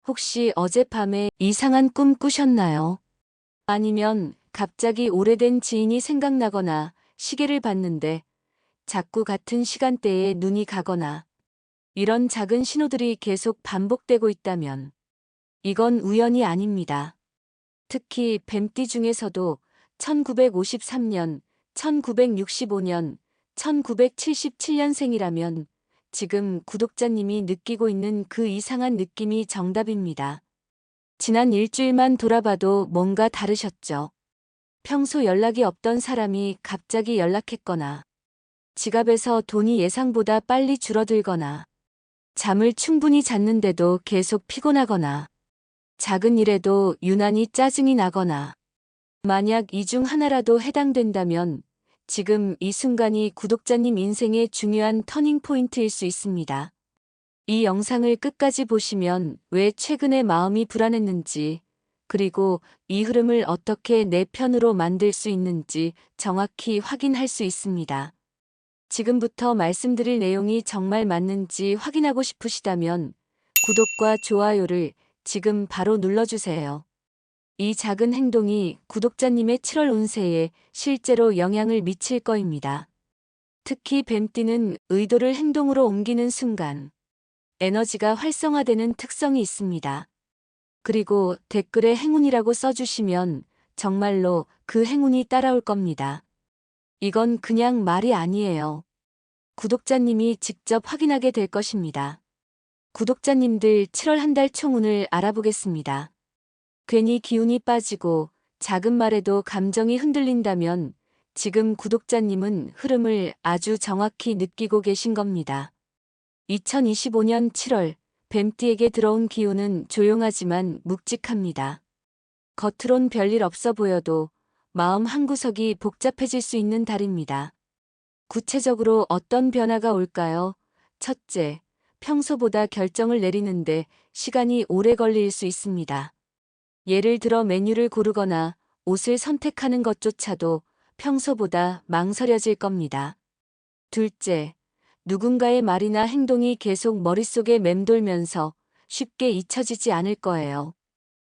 혹시 어젯밤에 이상한 꿈 꾸셨나요? 아니면 갑자기 오래된 지인이 생각나거나 시계를 봤는데 자꾸 같은 시간대에 눈이 가거나 이런 작은 신호들이 계속 반복되고 있다면 이건 우연이 아닙니다. 특히 뱀띠 중에서도 1953년, 1965년, 1977년생이라면 지금 구독자님이 느끼고 있는 그 이상한 느낌이 정답입니다. 지난 일주일만 돌아봐도 뭔가 다르셨죠? 평소 연락이 없던 사람이 갑자기 연락했거나, 지갑에서 돈이 예상보다 빨리 줄어들거나, 잠을 충분히 잤는데도 계속 피곤하거나, 작은 일에도 유난히 짜증이 나거나, 만약 이 중 하나라도 해당된다면 지금 이 순간이 구독자님 인생의 중요한 터닝 포인트일 수 있습니다. 이 영상을 끝까지 보시면 왜 최근에 마음이 불안했는지, 그리고 이 흐름을 어떻게 내 편으로 만들 수 있는지 정확히 확인할 수 있습니다. 지금부터 말씀드릴 내용이 정말 맞는지 확인하고 싶으시다면 구독과 좋아요를 지금 바로 눌러주세요. 이 작은 행동이 구독자님의 7월 운세에 실제로 영향을 미칠 거입니다. 특히 뱀띠는 의도를 행동으로 옮기는 순간 에너지가 활성화되는 특성이 있습니다. 그리고 댓글에 행운이라고 써주시면 정말로 그 행운이 따라올 겁니다. 이건 그냥 말이 아니에요. 구독자님이 직접 확인하게 될 것입니다. 구독자님들 7월 한 달 총운을 알아보겠습니다. 괜히 기운이 빠지고 작은 말에도 감정이 흔들린다면 지금 구독자님은 흐름을 아주 정확히 느끼고 계신 겁니다. 2025년 7월 뱀띠에게 들어온 기운은 조용하지만 묵직합니다. 겉으론 별일 없어 보여도 마음 한구석이 복잡해질 수 있는 달입니다. 구체적으로 어떤 변화가 올까요? 첫째, 평소보다 결정을 내리는데 시간이 오래 걸릴 수 있습니다. 예를 들어 메뉴를 고르거나 옷을 선택하는 것조차도 평소보다 망설여질 겁니다. 둘째, 누군가의 말이나 행동이 계속 머릿속에 맴돌면서 쉽게 잊혀지지 않을 거예요.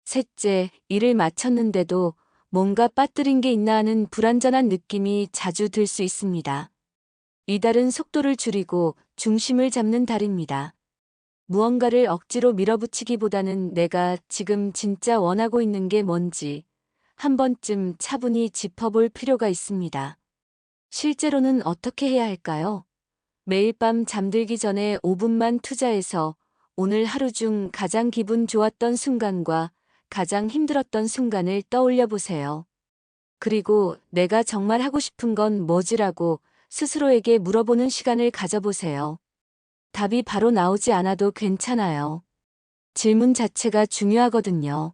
셋째, 일을 마쳤는데도 뭔가 빠뜨린 게 있나 하는 불안전한 느낌이 자주 들 수 있습니다. 이달은 속도를 줄이고 중심을 잡는 달입니다. 무언가를 억지로 밀어붙이기보다는 내가 지금 진짜 원하고 있는 게 뭔지 한 번쯤 차분히 짚어볼 필요가 있습니다. 실제로는 어떻게 해야 할까요? 매일 밤 잠들기 전에 5분만 투자해서 오늘 하루 중 가장 기분 좋았던 순간과 가장 힘들었던 순간을 떠올려 보세요. 그리고 내가 정말 하고 싶은 건 뭐지라고 스스로에게 물어보는 시간을 가져보세요. 답이 바로 나오지 않아도 괜찮아요. 질문 자체가 중요하거든요.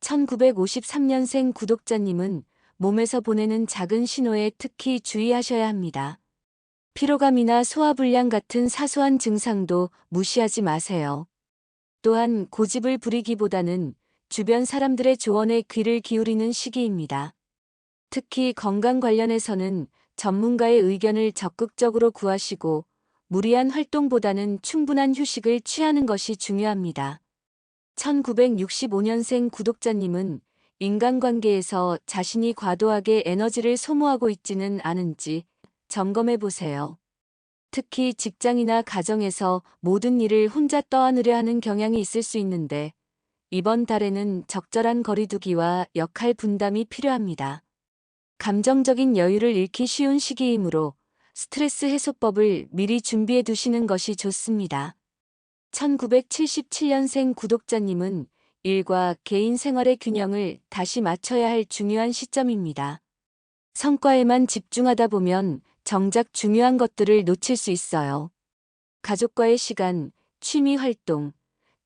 1953년생 구독자님은 몸에서 보내는 작은 신호에 특히 주의하셔야 합니다. 피로감이나 소화불량 같은 사소한 증상도 무시하지 마세요. 또한 고집을 부리기보다는 주변 사람들의 조언에 귀를 기울이는 시기입니다. 특히 건강 관련해서는 전문가의 의견을 적극적으로 구하시고 무리한 활동보다는 충분한 휴식을 취하는 것이 중요합니다. 1965년생 구독자님은 인간관계에서 자신이 과도하게 에너지를 소모하고 있지는 않은지 점검해 보세요. 특히 직장이나 가정에서 모든 일을 혼자 떠안으려 하는 경향이 있을 수 있는데 이번 달에는 적절한 거리두기와 역할 분담이 필요합니다. 감정적인 여유를 잃기 쉬운 시기이므로 스트레스 해소법을 미리 준비해 두시는 것이 좋습니다. 1977년생 구독자님은 일과 개인 생활의 균형을 다시 맞춰야 할 중요한 시점입니다. 성과에만 집중하다 보면 정작 중요한 것들을 놓칠 수 있어요. 가족과의 시간, 취미 활동,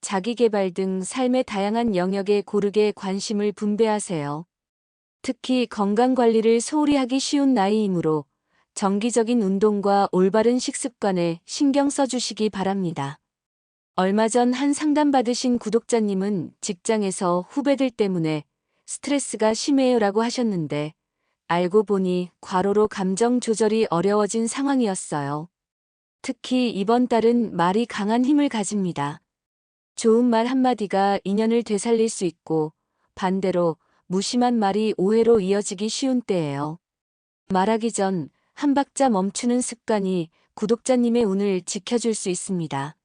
자기 개발 등 삶의 다양한 영역에 고르게 관심을 분배하세요. 특히 건강 관리를 소홀히 하기 쉬운 나이이므로 정기적인 운동과 올바른 식습관에 신경 써주시기 바랍니다. 얼마 전 한 상담받으신 구독자님은 직장에서 후배들 때문에 스트레스가 심해요라고 하셨는데 알고 보니 과로로 감정 조절이 어려워진 상황이었어요. 특히 이번 달은 말이 강한 힘을 가집니다. 좋은 말 한마디가 인연을 되살릴 수 있고 반대로 무심한 말이 오해로 이어지기 쉬운 때예요. 말하기 전 한 박자 멈추는 습관이 구독자님의 운을 지켜줄 수 있습니다.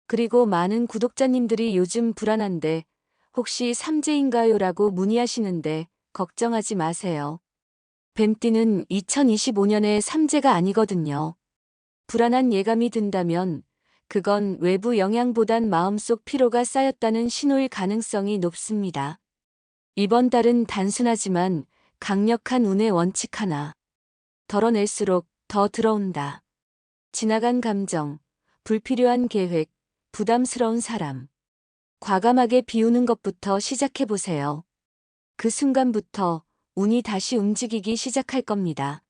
그리고 많은 구독자님들이 요즘 불안한데 혹시 삼재인가요? 라고 문의하시는데 걱정하지 마세요. 뱀띠는 2025년에 삼재가 아니거든요. 불안한 예감이 든다면 그건 외부 영향보단 마음속 피로가 쌓였다는 신호일 가능성이 높습니다. 이번 달은 단순하지만 강력한 운의 원칙 하나. 덜어낼수록 더 들어온다. 지나간 감정, 불필요한 계획, 부담스러운 사람. 과감하게 비우는 것부터 시작해보세요. 그 순간부터 운이 다시 움직이기 시작할 겁니다.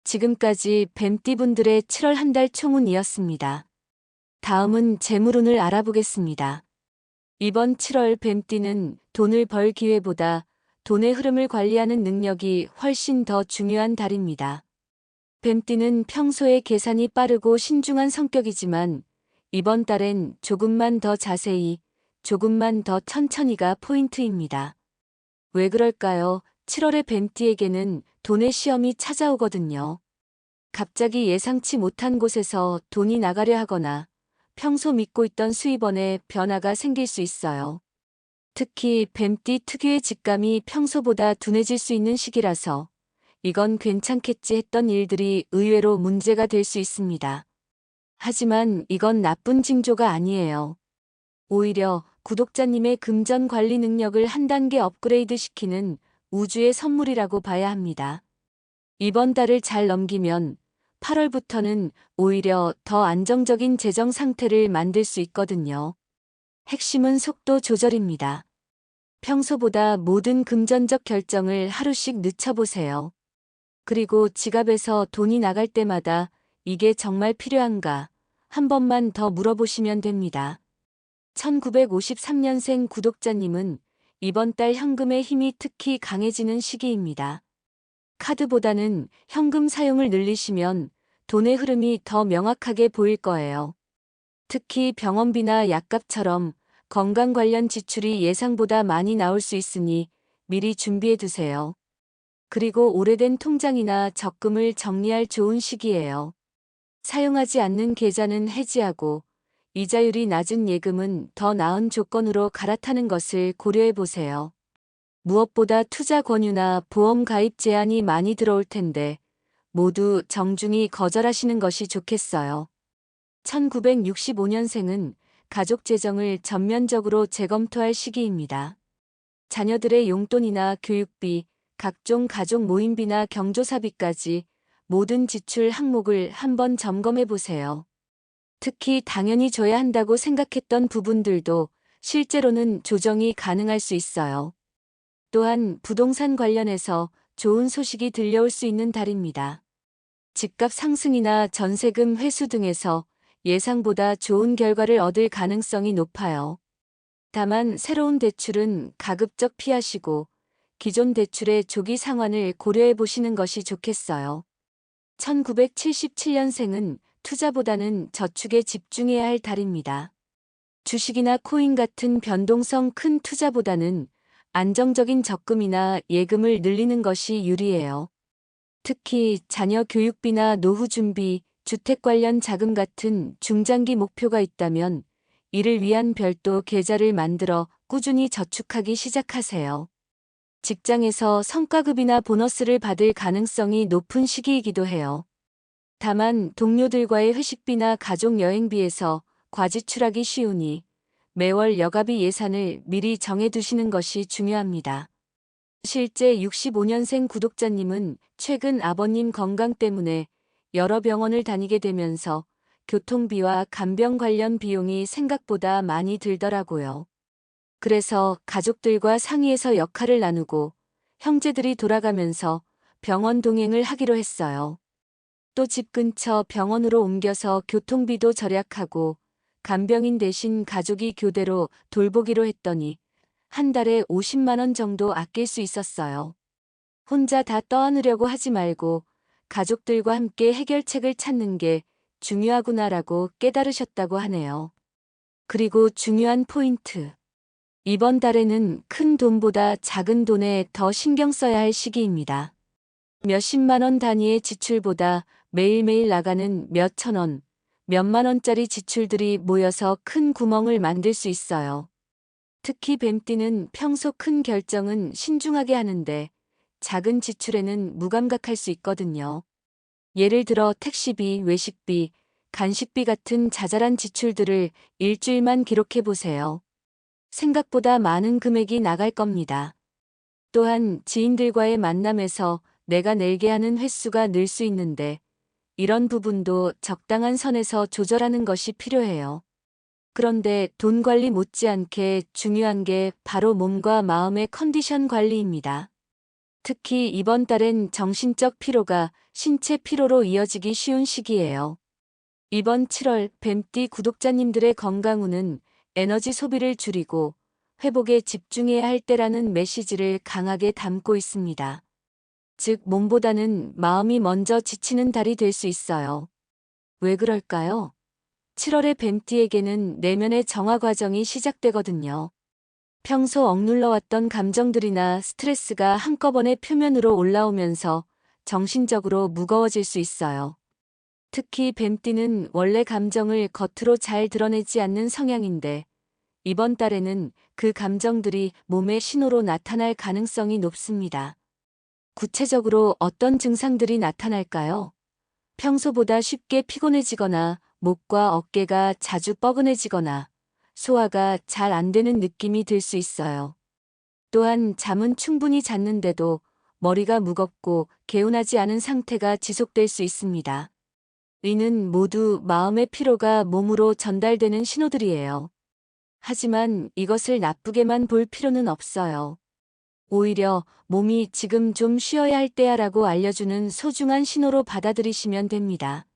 지금까지 뱀띠분들의 7월 한 달 총운이었습니다. 다음은 재물운을 알아보겠습니다. 이번 7월 뱀띠는 돈을 벌 기회보다 돈의 흐름을 관리하는 능력이 훨씬 더 중요한 달입니다. 뱀띠는 평소에 계산이 빠르고 신중한 성격이지만 이번 달엔 조금만 더 자세히, 조금만 더 천천히가 포인트입니다. 왜 그럴까요? 7월에 뱀띠에게는 돈의 시험이 찾아오거든요. 갑자기 예상치 못한 곳에서 돈이 나가려 하거나 평소 믿고 있던 수입원에 변화가 생길 수 있어요. 특히 뱀띠 특유의 직감이 평소보다 둔해질 수 있는 시기라서 이건 괜찮겠지 했던 일들이 의외로 문제가 될 수 있습니다. 하지만 이건 나쁜 징조가 아니에요. 오히려 구독자님의 금전 관리 능력을 한 단계 업그레이드 시키는 우주의 선물이라고 봐야 합니다. 이번 달을 잘 넘기면 8월부터는 오히려 더 안정적인 재정 상태를 만들 수 있거든요. 핵심은 속도 조절입니다. 평소보다 모든 금전적 결정을 하루씩 늦춰보세요. 그리고 지갑에서 돈이 나갈 때마다 이게 정말 필요한가 한 번만 더 물어보시면 됩니다. 1953년생 구독자님은 이번 달 현금의 힘이 특히 강해지는 시기입니다. 카드보다는 현금 사용을 늘리시면 돈의 흐름이 더 명확하게 보일 거예요. 특히 병원비나 약값처럼 건강 관련 지출이 예상보다 많이 나올 수 있으니 미리 준비해 두세요. 그리고 오래된 통장이나 적금을 정리할 좋은 시기예요. 사용하지 않는 계좌는 해지하고 이자율이 낮은 예금은 더 나은 조건으로 갈아타는 것을 고려해 보세요. 무엇보다 투자 권유나 보험 가입 제한이 많이 들어올 텐데 모두 정중히 거절하시는 것이 좋겠어요. 1965년생은 가족 재정을 전면적으로 재검토할 시기입니다. 자녀들의 용돈이나 교육비, 각종 가족 모임비나 경조사비까지 모든 지출 항목을 한번 점검해 보세요. 특히 당연히 줘야 한다고 생각했던 부분들도 실제로는 조정이 가능할 수 있어요. 또한 부동산 관련해서 좋은 소식이 들려올 수 있는 달입니다. 집값 상승이나 전세금 회수 등에서 예상보다 좋은 결과를 얻을 가능성이 높아요. 다만 새로운 대출은 가급적 피하시고 기존 대출의 조기 상환을 고려해 보시는 것이 좋겠어요. 1977년생은 투자보다는 저축에 집중해야 할 달입니다. 주식이나 코인 같은 변동성 큰 투자보다는 안정적인 적금이나 예금을 늘리는 것이 유리해요. 특히 자녀 교육비나 노후 준비, 주택 관련 자금 같은 중장기 목표가 있다면 이를 위한 별도 계좌를 만들어 꾸준히 저축하기 시작하세요. 직장에서 성과급이나 보너스를 받을 가능성이 높은 시기이기도 해요. 다만 동료들과의 회식비나 가족 여행비에서 과지출하기 쉬우니 매월 여가비 예산을 미리 정해두시는 것이 중요합니다. 실제 65년생 구독자님은 최근 아버님 건강 때문에 여러 병원을 다니게 되면서 교통비와 간병 관련 비용이 생각보다 많이 들더라고요. 그래서 가족들과 상의해서 역할을 나누고 형제들이 돌아가면서 병원 동행을 하기로 했어요. 또 집 근처 병원으로 옮겨서 교통비도 절약하고 간병인 대신 가족이 교대로 돌보기로 했더니 한 달에 50만 원 정도 아낄 수 있었어요. 혼자 다 떠안으려고 하지 말고 가족들과 함께 해결책을 찾는 게 중요하구나라고 깨달으셨다고 하네요. 그리고 중요한 포인트. 이번 달에는 큰 돈보다 작은 돈에 더 신경 써야 할 시기입니다. 몇십만 원 단위의 지출보다 매일매일 나가는 몇천 원, 몇만 원짜리 지출들이 모여서 큰 구멍을 만들 수 있어요. 특히 뱀띠는 평소 큰 결정은 신중하게 하는데 작은 지출에는 무감각할 수 있거든요. 예를 들어 택시비, 외식비, 간식비 같은 자잘한 지출들을 일주일만 기록해 보세요. 생각보다 많은 금액이 나갈 겁니다. 또한 지인들과의 만남에서 내가 내게 하는 횟수가 늘 수 있는데 이런 부분도 적당한 선에서 조절하는 것이 필요해요. 그런데 돈 관리 못지않게 중요한 게 바로 몸과 마음의 컨디션 관리입니다. 특히 이번 달엔 정신적 피로가 신체 피로로 이어지기 쉬운 시기예요. 이번 7월 뱀띠 구독자님들의 건강운은 에너지 소비를 줄이고 회복에 집중해야 할 때라는 메시지를 강하게 담고 있습니다. 즉, 몸보다는 마음이 먼저 지치는 달이 될 수 있어요. 왜 그럴까요? 7월의 뱀띠에게는 내면의 정화 과정이 시작되거든요. 평소 억눌러왔던 감정들이나 스트레스가 한꺼번에 표면으로 올라오면서 정신적으로 무거워질 수 있어요. 특히 뱀띠는 원래 감정을 겉으로 잘 드러내지 않는 성향인데 이번 달에는 그 감정들이 몸의 신호로 나타날 가능성이 높습니다. 구체적으로 어떤 증상들이 나타날까요? 평소보다 쉽게 피곤해지거나 목과 어깨가 자주 뻐근해지거나 소화가 잘 안 되는 느낌이 들 수 있어요. 또한 잠은 충분히 잤는데도 머리가 무겁고 개운하지 않은 상태가 지속될 수 있습니다. 이는 모두 마음의 피로가 몸으로 전달되는 신호들이에요. 하지만 이것을 나쁘게만 볼 필요는 없어요. 오히려 몸이 지금 좀 쉬어야 할 때야라고 알려주는 소중한 신호로 받아들이시면 됩니다.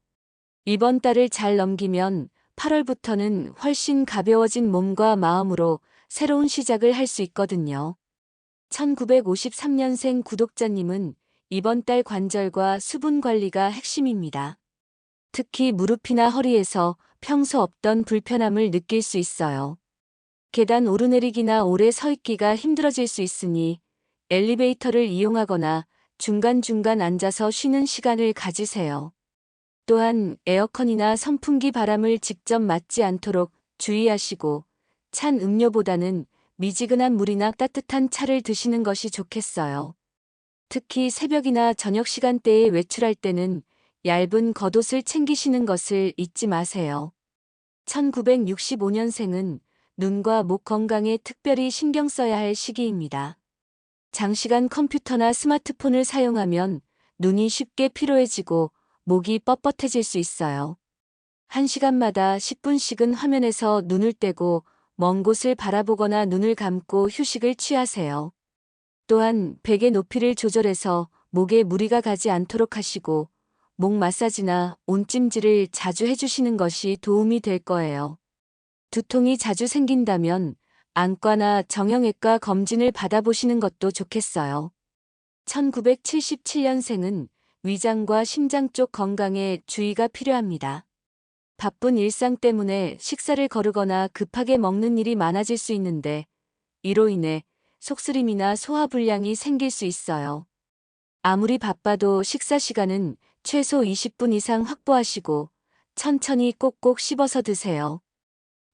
이번 달을 잘 넘기면 8월부터는 훨씬 가벼워진 몸과 마음으로 새로운 시작을 할 수 있거든요. 1953년생 구독자님은 이번 달 관절과 수분 관리가 핵심입니다. 특히 무릎이나 허리에서 평소 없던 불편함을 느낄 수 있어요. 계단 오르내리기나 오래 서 있기가 힘들어질 수 있으니 엘리베이터를 이용하거나 중간중간 앉아서 쉬는 시간을 가지세요. 또한 에어컨이나 선풍기 바람을 직접 맞지 않도록 주의하시고 찬 음료보다는 미지근한 물이나 따뜻한 차를 드시는 것이 좋겠어요. 특히 새벽이나 저녁 시간대에 외출할 때는 얇은 겉옷을 챙기시는 것을 잊지 마세요. 1965년생은 눈과 목 건강에 특별히 신경 써야 할 시기입니다. 장시간 컴퓨터나 스마트폰을 사용하면 눈이 쉽게 피로해지고 목이 뻣뻣해질 수 있어요. 1시간마다 10분씩은 화면에서 눈을 떼고 먼 곳을 바라보거나 눈을 감고 휴식을 취하세요. 또한 베개 높이를 조절해서 목에 무리가 가지 않도록 하시고 목 마사지나 온찜질을 자주 해주시는 것이 도움이 될 거예요. 두통이 자주 생긴다면 안과나 정형외과 검진을 받아보시는 것도 좋겠어요. 1977년생은 위장과 심장 쪽 건강에 주의가 필요합니다. 바쁜 일상 때문에 식사를 거르거나 급하게 먹는 일이 많아질 수 있는데 이로 인해 속쓰림이나 소화불량이 생길 수 있어요. 아무리 바빠도 식사 시간은 최소 20분 이상 확보하시고 천천히 꼭꼭 씹어서 드세요.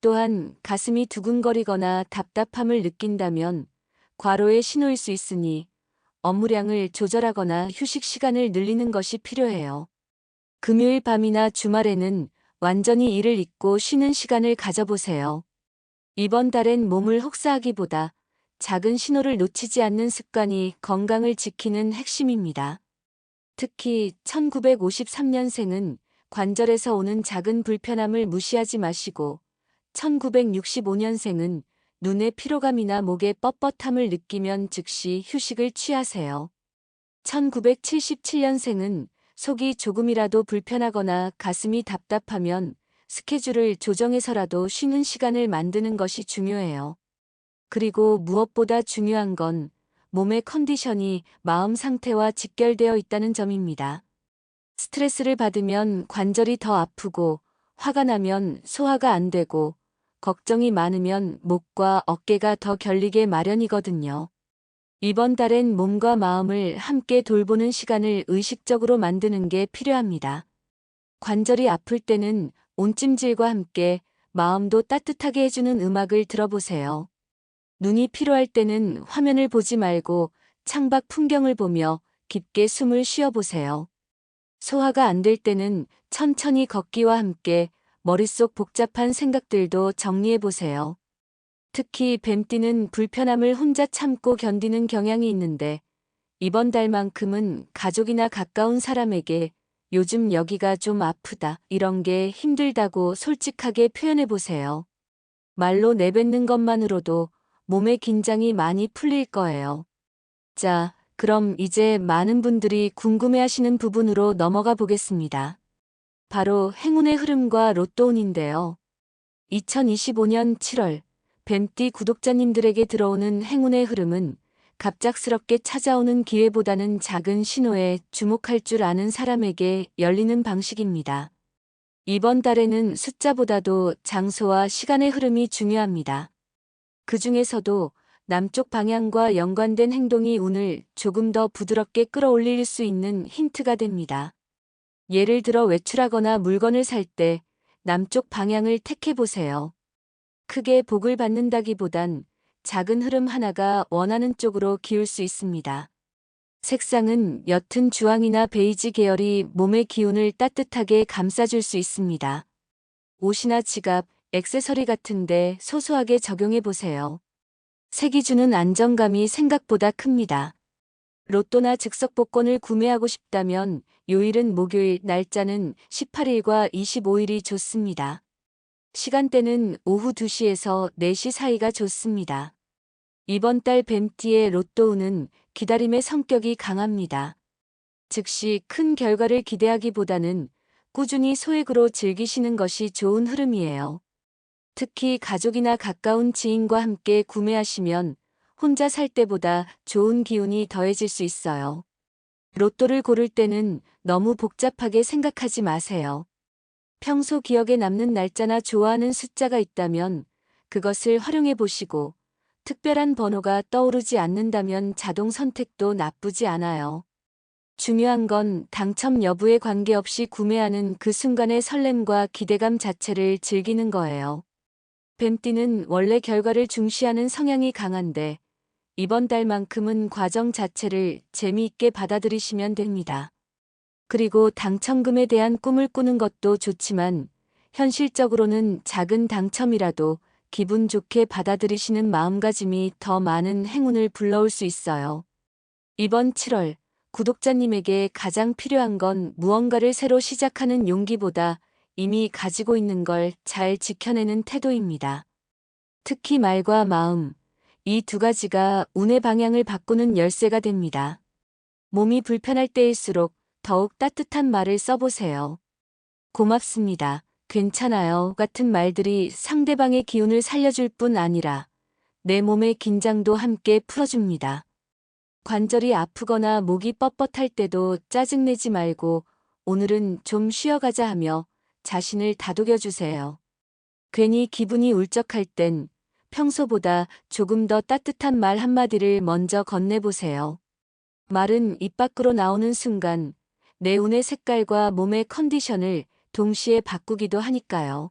또한 가슴이 두근거리거나 답답함을 느낀다면 과로의 신호일 수 있으니 업무량을 조절하거나 휴식 시간을 늘리는 것이 필요해요. 금요일 밤이나 주말에는 완전히 일을 잊고 쉬는 시간을 가져보세요. 이번 달엔 몸을 혹사하기보다 작은 신호를 놓치지 않는 습관이 건강을 지키는 핵심입니다. 특히 1953년생은 관절에서 오는 작은 불편함을 무시하지 마시고 1965년생은 눈의 피로감이나 목의 뻣뻣함을 느끼면 즉시 휴식을 취하세요. 1977년생은 속이 조금이라도 불편하거나 가슴이 답답하면 스케줄을 조정해서라도 쉬는 시간을 만드는 것이 중요해요. 그리고 무엇보다 중요한 건 몸의 컨디션이 마음 상태와 직결되어 있다는 점입니다. 스트레스를 받으면 관절이 더 아프고 화가 나면 소화가 안 되고 걱정이 많으면 목과 어깨가 더 결리게 마련이거든요. 이번 달엔 몸과 마음을 함께 돌보는 시간을 의식적으로 만드는 게 필요합니다. 관절이 아플 때는 온찜질과 함께 마음도 따뜻하게 해주는 음악을 들어보세요. 눈이 피로할 때는 화면을 보지 말고 창밖 풍경을 보며 깊게 숨을 쉬어보세요. 소화가 안 될 때는 천천히 걷기와 함께 머릿속 복잡한 생각들도 정리해보세요. 특히 뱀띠는 불편함을 혼자 참고 견디는 경향이 있는데 이번 달만큼은 가족이나 가까운 사람에게 요즘 여기가 좀 아프다, 이런 게 힘들다고 솔직하게 표현해보세요. 말로 내뱉는 것만으로도 몸의 긴장이 많이 풀릴 거예요. 자, 그럼 이제 많은 분들이 궁금해하시는 부분으로 넘어가 보겠습니다. 바로 행운의 흐름과 로또운인데요. 2025년 7월 뱀띠 구독자님들에게 들어오는 행운의 흐름은 갑작스럽게 찾아오는 기회보다는 작은 신호에 주목할 줄 아는 사람에게 열리는 방식입니다. 이번 달에는 숫자보다도 장소와 시간의 흐름이 중요합니다. 그 중에서도 남쪽 방향과 연관된 행동이 운을 조금 더 부드럽게 끌어올릴 수 있는 힌트가 됩니다. 예를 들어 외출하거나 물건을 살 때 남쪽 방향을 택해보세요. 크게 복을 받는다기보단 작은 흐름 하나가 원하는 쪽으로 기울 수 있습니다. 색상은 옅은 주황이나 베이지 계열이 몸의 기운을 따뜻하게 감싸줄 수 있습니다. 옷이나 지갑, 액세서리 같은데 소소하게 적용해보세요. 색이 주는 안정감이 생각보다 큽니다. 로또나 즉석 복권을 구매하고 싶다면 요일은 목요일, 날짜는 18일과 25일이 좋습니다. 시간대는 오후 2시에서 4시 사이가 좋습니다. 이번 달 뱀띠의 로또운은 기다림의 성격이 강합니다. 즉시 큰 결과를 기대하기보다는 꾸준히 소액으로 즐기시는 것이 좋은 흐름이에요. 특히 가족이나 가까운 지인과 함께 구매하시면 혼자 살 때보다 좋은 기운이 더해질 수 있어요. 로또를 고를 때는 너무 복잡하게 생각하지 마세요. 평소 기억에 남는 날짜나 좋아하는 숫자가 있다면 그것을 활용해 보시고, 특별한 번호가 떠오르지 않는다면 자동 선택도 나쁘지 않아요. 중요한 건 당첨 여부에 관계없이 구매하는 그 순간의 설렘과 기대감 자체를 즐기는 거예요. 뱀띠는 원래 결과를 중시하는 성향이 강한데 이번 달만큼은 과정 자체를 재미있게 받아들이시면 됩니다. 그리고 당첨금에 대한 꿈을 꾸는 것도 좋지만 현실적으로는 작은 당첨이라도 기분 좋게 받아들이시는 마음가짐이 더 많은 행운을 불러올 수 있어요. 이번 7월 구독자님에게 가장 필요한 건 무언가를 새로 시작하는 용기보다 이미 가지고 있는 걸 잘 지켜내는 태도입니다. 특히 말과 마음, 이 두 가지가 운의 방향을 바꾸는 열쇠가 됩니다. 몸이 불편할 때일수록 더욱 따뜻한 말을 써보세요. 고맙습니다. 괜찮아요. 같은 말들이 상대방의 기운을 살려줄 뿐 아니라 내 몸의 긴장도 함께 풀어줍니다. 관절이 아프거나 목이 뻣뻣할 때도 짜증내지 말고 오늘은 좀 쉬어가자 하며 자신을 다독여주세요. 괜히 기분이 울적할 땐 평소보다 조금 더 따뜻한 말 한마디를 먼저 건네보세요. 말은 입 밖으로 나오는 순간 내 운의 색깔과 몸의 컨디션을 동시에 바꾸기도 하니까요.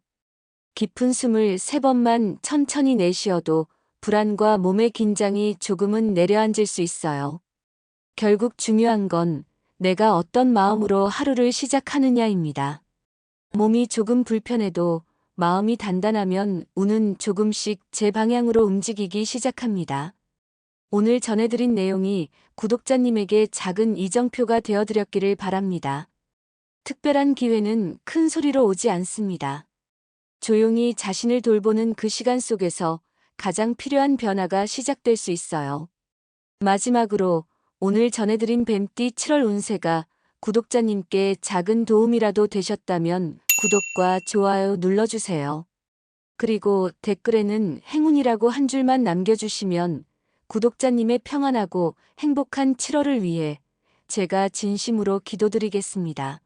깊은 숨을 3번만 천천히 내쉬어도 불안과 몸의 긴장이 조금은 내려앉을 수 있어요. 결국 중요한 건 내가 어떤 마음으로 하루를 시작하느냐입니다. 몸이 조금 불편해도 마음이 단단하면 운은 조금씩 제 방향으로 움직이기 시작합니다. 오늘 전해드린 내용이 구독자님에게 작은 이정표가 되어드렸기를 바랍니다. 특별한 기회는 큰 소리로 오지 않습니다. 조용히 자신을 돌보는 그 시간 속에서 가장 필요한 변화가 시작될 수 있어요. 마지막으로 오늘 전해드린 뱀띠 7월 운세가 구독자님께 작은 도움이라도 되셨다면 구독과 좋아요 눌러주세요. 그리고 댓글에는 행운이라고 한 줄만 남겨주시면 구독자님의 평안하고 행복한 7월을 위해 제가 진심으로 기도드리겠습니다.